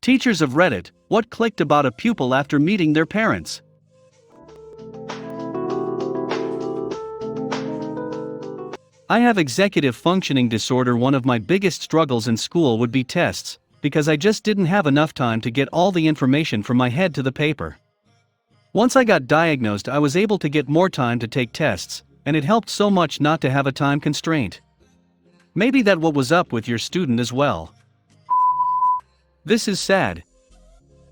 Teachers of Reddit, what clicked about a pupil after meeting their parents? I have executive functioning disorder. One of my biggest struggles in school would be tests, because I just didn't have enough time to get all the information from my head to the paper. Once I got diagnosed, I was able to get more time to take tests, and it helped so much not to have a time constraint. Maybe that's what was up with your student as well. This is sad.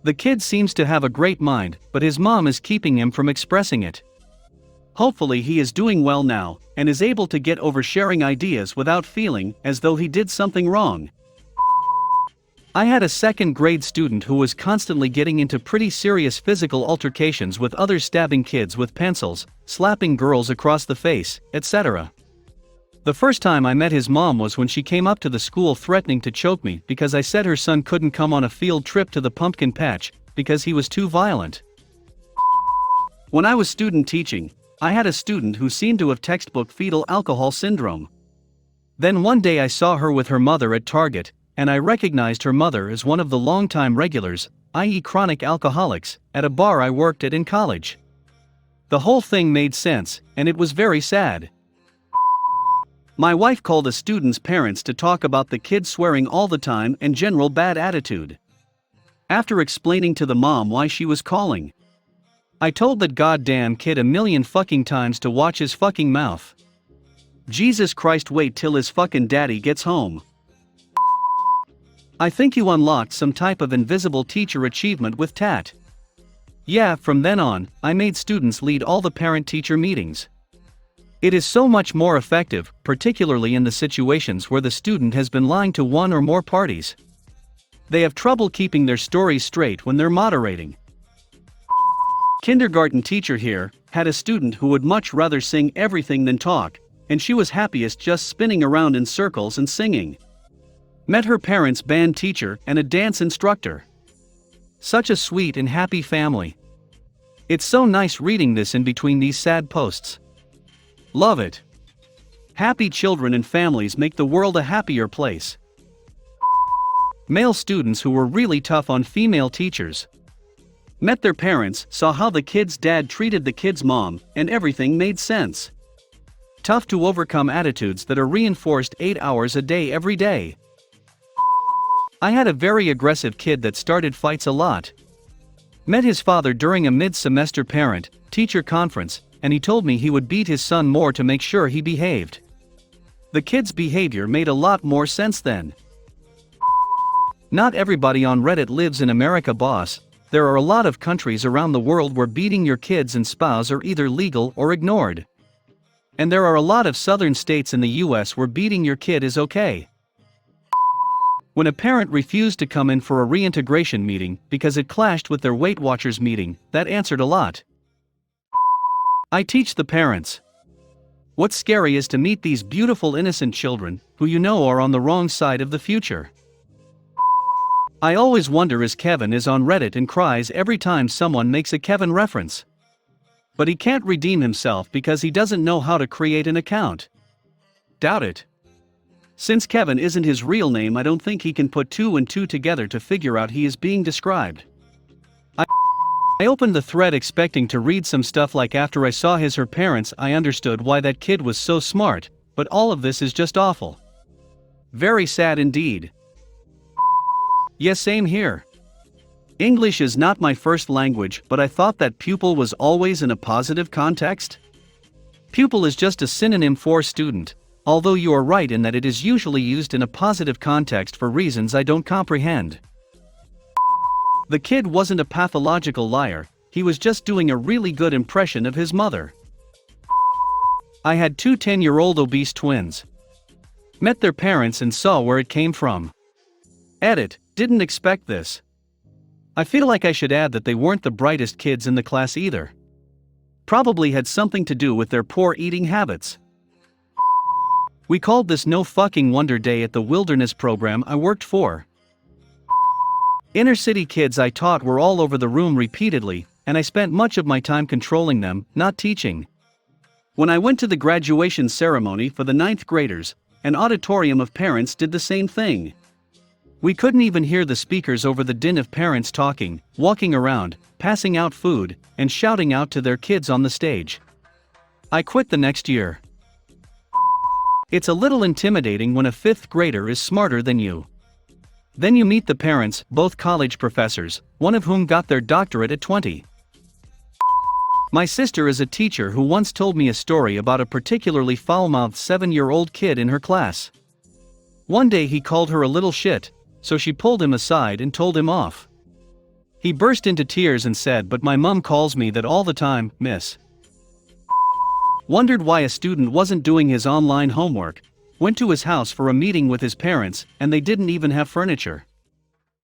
The kid seems to have a great mind, but his mom is keeping him from expressing it. Hopefully he is doing well now, and is able to get over sharing ideas without feeling as though he did something wrong. I had a second grade student who was constantly getting into pretty serious physical altercations with others, stabbing kids with pencils, slapping girls across the face, etc. The first time I met his mom was when she came up to the school threatening to choke me because I said her son couldn't come on a field trip to the pumpkin patch because he was too violent. When I was student teaching, I had a student who seemed to have textbook fetal alcohol syndrome. Then one day I saw her with her mother at Target, and I recognized her mother as one of the longtime regulars, i.e. chronic alcoholics, at a bar I worked at in college. The whole thing made sense, and it was very sad. My wife called a student's parents to talk about the kid swearing all the time and general bad attitude. After explaining to the mom why she was calling, I told that goddamn kid a million fucking times to watch his fucking mouth. Jesus Christ, wait till his fucking daddy gets home. I think you unlocked some type of invisible teacher achievement with TAT. Yeah, from then on, I made students lead all the parent-teacher meetings. It is so much more effective, particularly in the situations where the student has been lying to one or more parties. They have trouble keeping their stories straight when they're moderating. Kindergarten teacher here had a student who would much rather sing everything than talk, and she was happiest just spinning around in circles and singing. Met her parents' band teacher and a dance instructor. Such a sweet and happy family. It's so nice reading this in between these sad posts. Love it. Happy children and families make the world a happier place. Male students who were really tough on female teachers. Met their parents, saw how the kid's dad treated the kid's mom, and everything made sense. Tough to overcome attitudes that are reinforced 8 hours a day every day. I had a very aggressive kid that started fights a lot. Met his father during a mid-semester parent-teacher conference, and he told me he would beat his son more to make sure he behaved. The kid's behavior made a lot more sense then. Not everybody on Reddit lives in America, boss. There are a lot of countries around the world where beating your kids and spouse are either legal or ignored. And there are a lot of southern states in the US where beating your kid is okay. When a parent refused to come in for a reintegration meeting because it clashed with their Weight Watchers meeting, that answered a lot. I teach the parents. What's scary is to meet these beautiful innocent children, who you know are on the wrong side of the future. I always wonder is Kevin is on Reddit and cries every time someone makes a Kevin reference. But he can't redeem himself because he doesn't know how to create an account. Doubt it. Since Kevin isn't his real name, I don't think he can put 2 and 2 together to figure out he is being described. I opened the thread expecting to read some stuff like after I saw her parents I understood why that kid was so smart, but all of this is just awful. Very sad indeed. Yes, same here. English is not my first language, but I thought that pupil was always in a positive context. Pupil is just a synonym for student, although you are right in that it is usually used in a positive context for reasons I don't comprehend. The kid wasn't a pathological liar, he was just doing a really good impression of his mother. I had 2 10-year-old obese twins. Met their parents and saw where it came from. Edit, didn't expect this. I feel like I should add that they weren't the brightest kids in the class either. Probably had something to do with their poor eating habits. We called this No Fucking Wonder Day at the wilderness program I worked for. Inner city kids I taught were all over the room repeatedly, and I spent much of my time controlling them, not teaching. When I went to the graduation ceremony for the 9th graders, an auditorium of parents did the same thing. We couldn't even hear the speakers over the din of parents talking, walking around, passing out food, and shouting out to their kids on the stage. I quit the next year. It's a little intimidating when a fifth grader is smarter than you. Then you meet the parents, both college professors, one of whom got their doctorate at 20. My sister is a teacher who once told me a story about a particularly foul-mouthed 7-year-old kid in her class. One day he called her a little shit, so she pulled him aside and told him off. He burst into tears and said, "But my mom calls me that all the time, miss." Wondered why a student wasn't doing his online homework, went to his house for a meeting with his parents, and they didn't even have furniture.